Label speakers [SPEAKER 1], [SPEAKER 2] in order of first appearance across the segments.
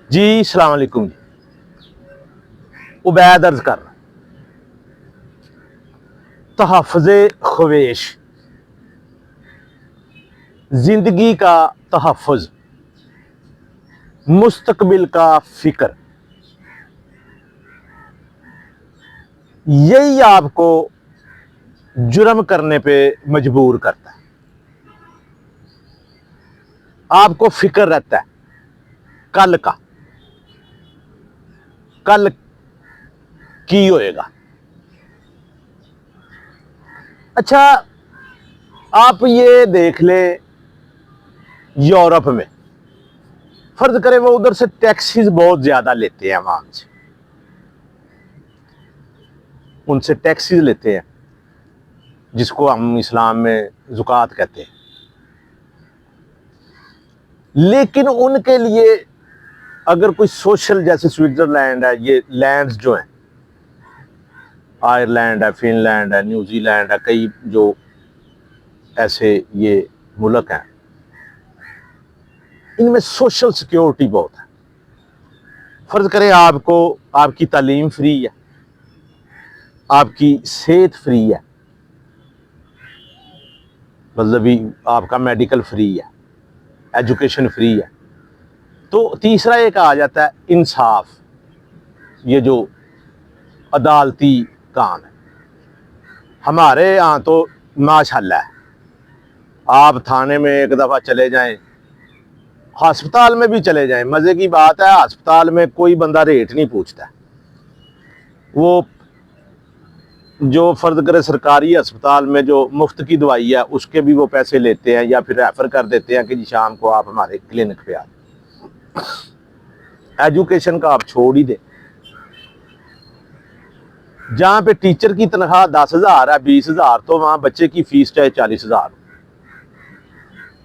[SPEAKER 1] جی السلام علیکم جی، عبید عرض کر رہا تحفظ خویش، زندگی کا تحفظ، مستقبل کا فکر، یہی آپ کو جرم کرنے پہ مجبور کرتا ہے۔ آپ کو فکر رہتا ہے کل کا، کل کی ہوئے گا۔ اچھا آپ یہ دیکھ لیں، یورپ میں فرض کریں وہ ادھر سے ٹیکسیز بہت زیادہ لیتے ہیں عوام سے، ان سے ٹیکسیز لیتے ہیں جس کو ہم اسلام میں زکوٰۃ کہتے ہیں، لیکن ان کے لیے اگر کوئی سوشل، جیسے سوئٹزرلینڈ ہے، یہ لینڈز جو ہیں، آئرلینڈ ہے، فن لینڈ ہے، نیوزی لینڈ ہے، کئی جو ایسے یہ ملک ہیں، ان میں سوشل سیکیورٹی بہت ہے۔ فرض کریں آپ کو، آپ کی تعلیم فری ہے، آپ کی صحت فری ہے، مطلب آپ کا میڈیکل فری ہے، ایجوکیشن فری ہے، تو تیسرا ایک آ جاتا ہے انصاف، یہ جو عدالتی کام ہے۔ ہمارے یہاں تو ماشاءاللہ ہے، آپ تھانے میں ایک دفعہ چلے جائیں، ہسپتال میں بھی چلے جائیں، مزے کی بات ہے ہسپتال میں کوئی بندہ ریٹ نہیں پوچھتا ہے۔ وہ جو فرض کرے سرکاری ہسپتال میں جو مفت کی دوائی ہے اس کے بھی وہ پیسے لیتے ہیں، یا پھر ریفر کر دیتے ہیں کہ جی شام کو آپ ہمارے کلینک پہ آ جائیں۔ ایجوکیشن کا آپ چھوڑ ہی دیں، جہاں پہ ٹیچر کی تنخواہ 10,000 ہے، 20,000، تو وہاں بچے کی فیس چاہے 40,000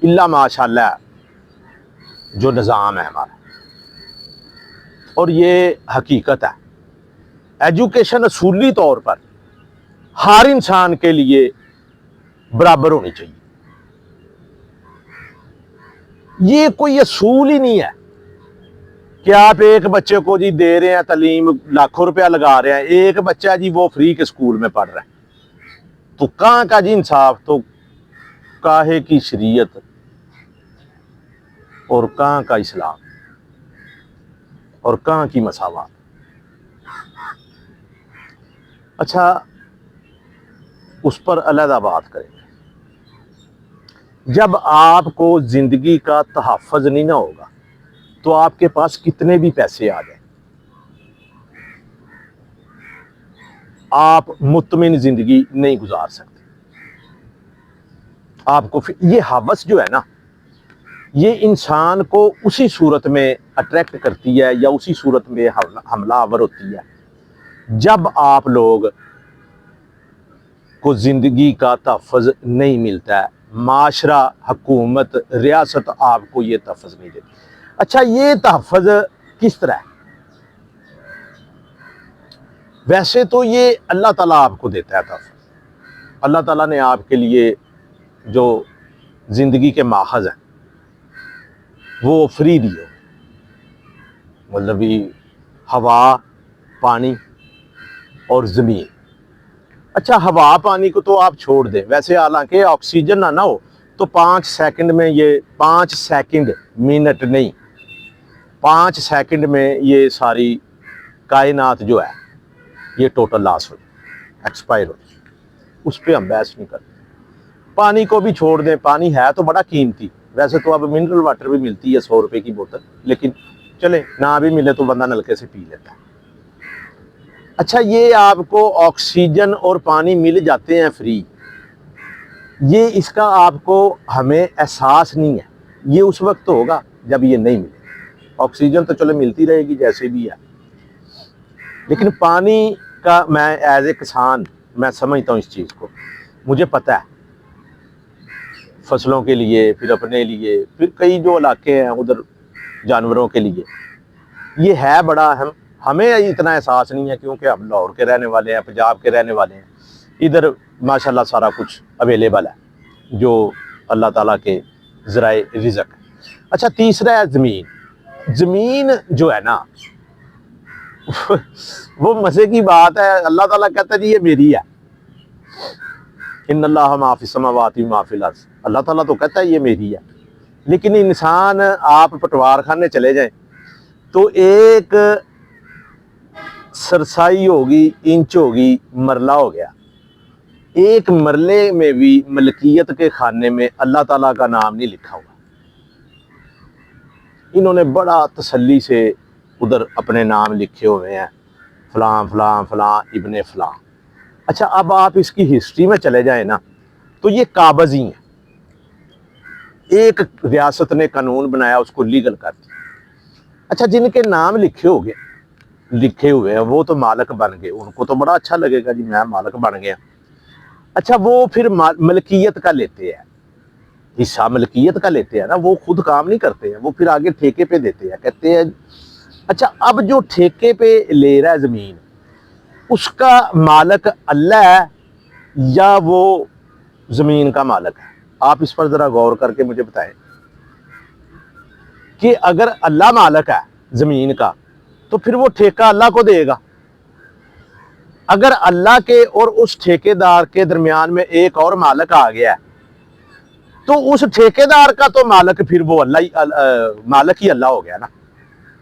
[SPEAKER 1] اللہ ماشاءاللہ جو نظام ہے ہمارا، اور یہ حقیقت ہے۔ ایجوکیشن اصولی طور پر ہر انسان کے لیے برابر ہونی چاہیے، یہ کوئی اصول ہی نہیں ہے کہ آپ ایک بچے کو جی دے رہے ہیں تعلیم، لاکھوں روپیہ لگا رہے ہیں، ایک بچہ جی وہ فری کے اسکول میں پڑھ رہا ہے، تو کہاں کا جی انصاف، تو کاہے کی شریعت اور کہاں کا اسلام اور کہاں کی مساوات۔ اچھا اس پر علیحدہ بات کریں گے۔ جب آپ کو زندگی کا تحفظ نہیں نہ ہوگا تو آپ کے پاس کتنے بھی پیسے آ جائیں، آپ مطمئن زندگی نہیں گزار سکتے۔ آپ کو یہ ہوس جو ہے نا، یہ انسان کو اسی صورت میں اٹریکٹ کرتی ہے یا اسی صورت میں حملہ آور ہوتی ہے جب آپ لوگ کو زندگی کا تحفظ نہیں ملتا ہے، معاشرہ، حکومت، ریاست آپ کو یہ تحفظ نہیں دیتی۔ اچھا یہ تحفظ کس طرح ہے؟ ویسے تو یہ اللہ تعالیٰ آپ کو دیتا ہے تحفظ۔ اللہ تعالیٰ نے آپ کے لیے جو زندگی کے ماخذ ہیں وہ فری دیے، مطلب ہوا، پانی اور زمین۔ اچھا ہوا پانی کو تو آپ چھوڑ دیں، ویسے حالانکہ آکسیجن نہ ہو تو 5 سیکنڈ میں، یہ 5 سیکنڈ، منٹ نہیں، 5 سیکنڈ میں یہ ساری کائنات جو ہے یہ ٹوٹل لاس ہو جائے، ایکسپائر ہو جائے، اس پہ ہم بحث نہیں کرتے۔ پانی کو بھی چھوڑ دیں، پانی ہے تو بڑا قیمتی، ویسے تو اب منرل واٹر بھی ملتی ہے 100 روپے کی بوتل، لیکن چلے نہ بھی ملے تو بندہ نلکے سے پی لیتا ہے۔ اچھا یہ آپ کو آکسیجن اور پانی مل جاتے ہیں فری، یہ اس کا آپ کو ہمیں احساس نہیں ہے، یہ اس وقت ہوگا جب یہ نہیں ملے۔ آکسیجن تو چلو ملتی رہے گی جیسے بھی ہے، لیکن پانی کا میں ایز اے کسان میں سمجھتا ہوں اس چیز کو، مجھے پتہ ہے فصلوں کے لیے، پھر اپنے لیے، پھر کئی جو علاقے ہیں ادھر جانوروں کے لیے یہ ہے بڑا اہم۔ ہمیں اتنا احساس نہیں ہے کیونکہ ہم لاہور کے رہنے والے ہیں، پنجاب کے رہنے والے ہیں، ادھر ماشاءاللہ سارا کچھ اویلیبل ہے جو اللہ تعالیٰ کے ذرائع رزق ہے۔ اچھا تیسرا ہے زمین۔ زمین جو ہے نا وہ مزے کی بات ہے، اللہ تعالیٰ کہتا ہے جی یہ میری ہے، ان اللہ ما فی السماوات و ما فی الارض، اللہ تعالیٰ تو کہتا ہے یہ میری ہے، لیکن انسان آپ پٹوار خانے چلے جائیں تو ایک سرسائی ہوگی، انچ ہوگی، مرلہ ہو گیا، ایک مرلے میں بھی ملکیت کے خانے میں اللہ تعالیٰ کا نام نہیں لکھا ہوا۔ انہوں نے بڑا تسلی سے ادھر اپنے نام لکھے ہوئے ہیں، فلاں فلاں فلاں ابن فلاں۔ اچھا اب آپ اس کی ہسٹری میں چلے جائیں نا تو یہ قابض ہی ہیں، ایک ریاست نے قانون بنایا اس کو لیگل کر دیا۔ اچھا جن کے نام لکھے ہوئے ہیں وہ تو مالک بن گئے، ان کو تو بڑا اچھا لگے گا جی میں مالک بن گیا۔ اچھا وہ پھر ملکیت کا لیتے ہیں، حصہ ملکیت کا لیتے ہیں نا، وہ خود کام نہیں کرتے ہیں، وہ پھر آگے ٹھیکے پہ دیتے ہیں، کہتے ہیں اچھا اب جو ٹھیکے پہ لے رہا ہے زمین اس کا مالک اللہ ہے یا وہ زمین کا مالک ہے؟ آپ اس پر ذرا غور کر کے مجھے بتائیں کہ اگر اللہ مالک ہے زمین کا تو پھر وہ ٹھیکہ اللہ کو دے گا، اگر اللہ کے اور اس ٹھیکے دار کے درمیان میں ایک اور مالک آ گیا تو اس ٹھیکے دار کا تو مالک پھر وہ اللہ مالک ہی اللہ ہو گیا نا،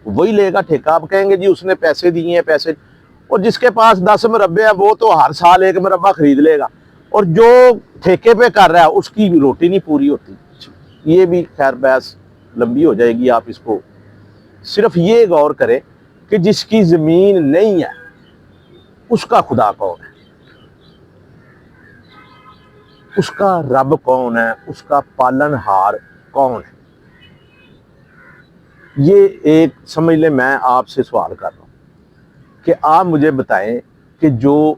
[SPEAKER 1] وہی لے گا ٹھیکہ۔ آپ کہیں گے جی اس نے پیسے دیے ہیں، پیسے، اور جس کے پاس 10 مربع ہے وہ تو ہر سال 1 مربع خرید لے گا، اور جو ٹھیکے پہ کر رہا ہے اس کی روٹی نہیں پوری ہوتی۔ یہ بھی خیر بحث لمبی ہو جائے گی، آپ اس کو صرف یہ غور کریں کہ جس کی زمین نہیں ہے اس کا خدا کون ہے، اس کا رب کون ہے، اس کا پالن ہار کون ہے؟ یہ ایک سمجھ لیں میں آپ سے سوال کر رہا ہوں کہ آپ مجھے بتائیں کہ جو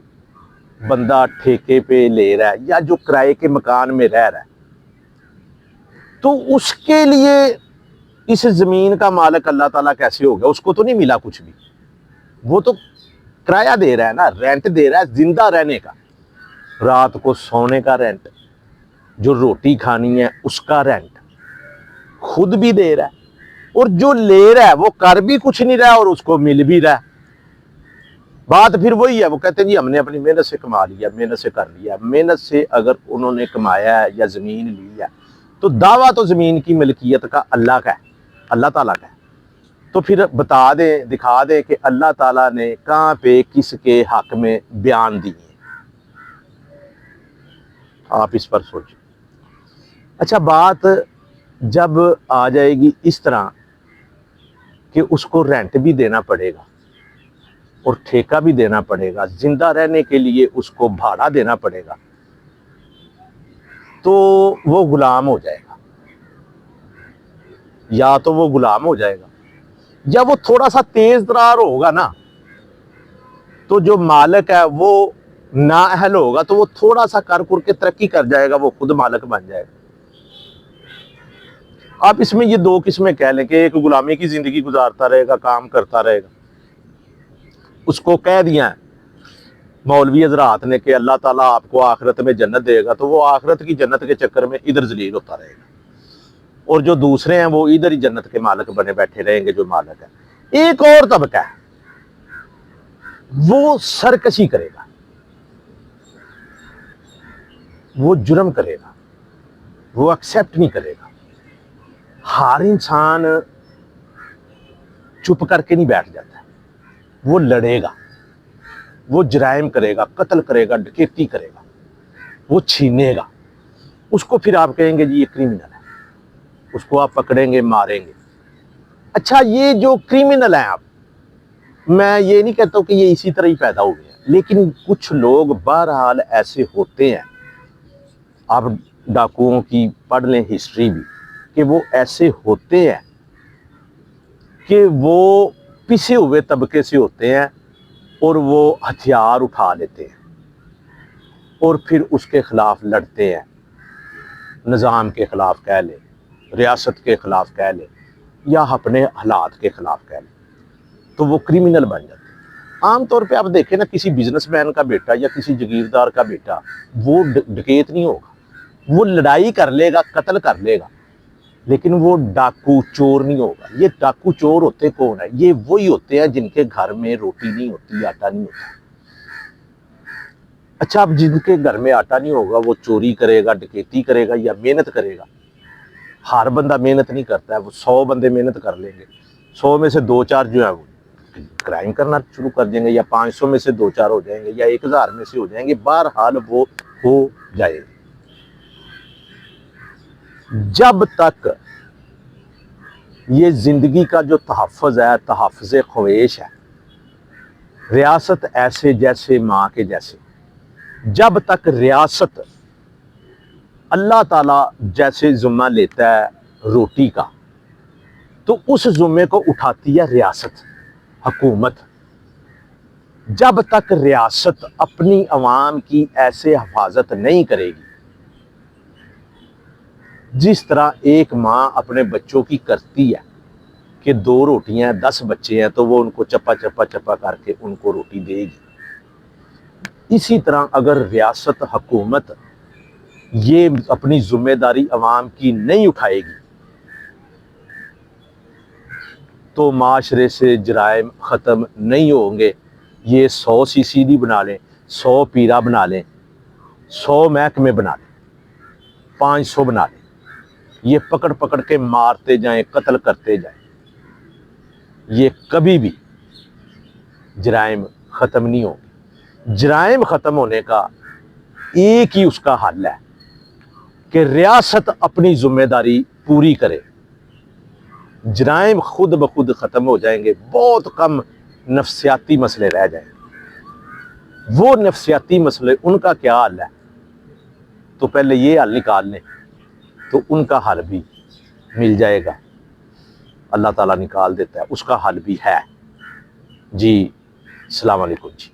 [SPEAKER 1] بندہ ٹھیکے پہ لے رہا ہے یا جو کرائے کے مکان میں رہ رہا ہے تو اس کے لیے اس زمین کا مالک اللہ تعالیٰ کیسے ہو گیا؟ اس کو تو نہیں ملا کچھ بھی، وہ تو کرایہ دے رہا ہے نا، رینٹ دے رہا ہے زندہ رہنے کا، رات کو سونے کا رینٹ، جو روٹی کھانی ہے اس کا رینٹ خود بھی دے رہا ہے، اور جو لے رہا ہے وہ کر بھی کچھ نہیں رہا اور اس کو مل بھی رہا ہے۔ بات پھر وہی ہے، وہ کہتے ہیں جی ہم نے اپنی محنت سے کما لیا، محنت سے کر لیا۔ محنت سے اگر انہوں نے کمایا ہے یا زمین لی ہے تو دعویٰ تو زمین کی ملکیت کا اللہ کا ہے، اللہ تعالیٰ کا ہے، تو پھر بتا دیں، دکھا دیں کہ اللہ تعالیٰ نے کہاں پہ کس کے حق میں بیان دیے۔ آپ اس پر سوچیں۔ اچھا بات جب آ جائے گی اس طرح کہ اس کو رینٹ بھی دینا پڑے گا اور ٹھیکہ بھی دینا پڑے گا، زندہ رہنے کے لیے اس کو بھاڑا دینا پڑے گا، تو وہ غلام ہو جائے گا، یا تو وہ غلام ہو جائے گا یا وہ تھوڑا سا تیز ترار ہوگا نا، تو جو مالک ہے وہ نااہل ہوگا تو وہ تھوڑا سا کر کے ترقی کر جائے گا، وہ خود مالک بن جائے گا۔ آپ اس میں یہ 2 قسمیں کہہ لیں کہ ایک غلامی کی زندگی گزارتا رہے گا، کام کرتا رہے گا، اس کو کہہ دیا ہے مولوی حضرات نے کہ اللہ تعالیٰ آپ کو آخرت میں جنت دے گا، تو وہ آخرت کی جنت کے چکر میں ادھر ذلیل ہوتا رہے گا، اور جو دوسرے ہیں وہ ادھر ہی جنت کے مالک بنے بیٹھے رہیں گے جو مالک ہے۔ ایک اور طبقہ ہے وہ سرکشی کرے گا، وہ جرم کرے گا، وہ ایکسیپٹ نہیں کرے گا۔ ہر انسان چپ کر کے نہیں بیٹھ جاتا ہے، وہ لڑے گا، وہ جرائم کرے گا، قتل کرے گا، ڈکیتی کرے گا، وہ چھینے گا، اس کو پھر آپ کہیں گے جی یہ کرمنل ہے، اس کو آپ پکڑیں گے، ماریں گے۔ اچھا یہ جو کرمنل ہیں، آپ میں یہ نہیں کہتا ہوں کہ یہ اسی طرح ہی پیدا ہوئے ہیں، لیکن کچھ لوگ بہرحال ایسے ہوتے ہیں، آپ ڈاکوؤں کی پڑھ لیں ہسٹری بھی، کہ وہ ایسے ہوتے ہیں کہ وہ پسے ہوئے طبقے سے ہوتے ہیں اور وہ ہتھیار اٹھا لیتے ہیں اور پھر اس کے خلاف لڑتے ہیں، نظام کے خلاف کہہ لیں، ریاست کے خلاف کہہ لیں، یا اپنے حالات کے خلاف کہہ لیں، تو وہ کرمنل بن جاتے ہیں۔ عام طور پہ آپ دیکھیں نا، کسی بزنس مین کا بیٹا یا کسی جگیردار کا بیٹا وہ ڈکیت نہیں ہوگا، وہ لڑائی کر لے گا، قتل کر لے گا، لیکن وہ ڈاکو چور نہیں ہوگا۔ یہ ڈاکو چور ہوتے کون ہیں؟ یہ وہی ہوتے ہیں جن کے گھر میں روٹی نہیں ہوتی، آٹا نہیں ہوتا۔ اچھا، اب جن کے گھر میں آٹا نہیں ہوگا وہ چوری کرے گا، ڈکیتی کرے گا یا محنت کرے گا؟ ہر بندہ محنت نہیں کرتا ہے، وہ 100 بندے محنت کر لیں گے، 100 میں سے 2-4 جو ہے وہ کرائم کرنا شروع کر دیں گے، یا 500 میں سے 2-4 ہو جائیں گے، یا 1000 میں سے ہو جائیں گے، بہرحال وہ ہو جائے گا۔ جب تک یہ زندگی کا جو تحفظ ہے، تحفظ خویش ہے، ریاست ایسے جیسے ماں کے جیسے، جب تک ریاست اللہ تعالیٰ جیسے ذمہ لیتا ہے روٹی کا تو اس ذمے کو اٹھاتی ہے ریاست، حکومت۔ جب تک ریاست اپنی عوام کی ایسے حفاظت نہیں کرے گی جس طرح ایک ماں اپنے بچوں کی کرتی ہے کہ 2 روٹیاں 10 بچے ہیں تو وہ ان کو چپا چپا چپا کر کے ان کو روٹی دے گی، اسی طرح اگر ریاست، حکومت یہ اپنی ذمہ داری عوام کی نہیں اٹھائے گی تو معاشرے سے جرائم ختم نہیں ہوں گے۔ یہ 100 CCD بنا لیں، 100 پیرا بنا لیں، 100 محکمے بنا لیں، 500 بنا لیں، یہ پکڑ پکڑ کے مارتے جائیں، قتل کرتے جائیں، یہ کبھی بھی جرائم ختم نہیں ہوں گے۔ جرائم ختم ہونے کا ایک ہی اس کا حل ہے کہ ریاست اپنی ذمہ داری پوری کرے، جرائم خود بخود ختم ہو جائیں گے، بہت کم نفسیاتی مسئلے رہ جائیں گے۔ وہ نفسیاتی مسئلے ان کا کیا حل ہے؟ تو پہلے یہ حل نکال لیں تو ان کا حل بھی مل جائے گا، اللہ تعالیٰ نکال دیتا ہے، اس کا حل بھی ہے۔ جی السلام علیکم جی۔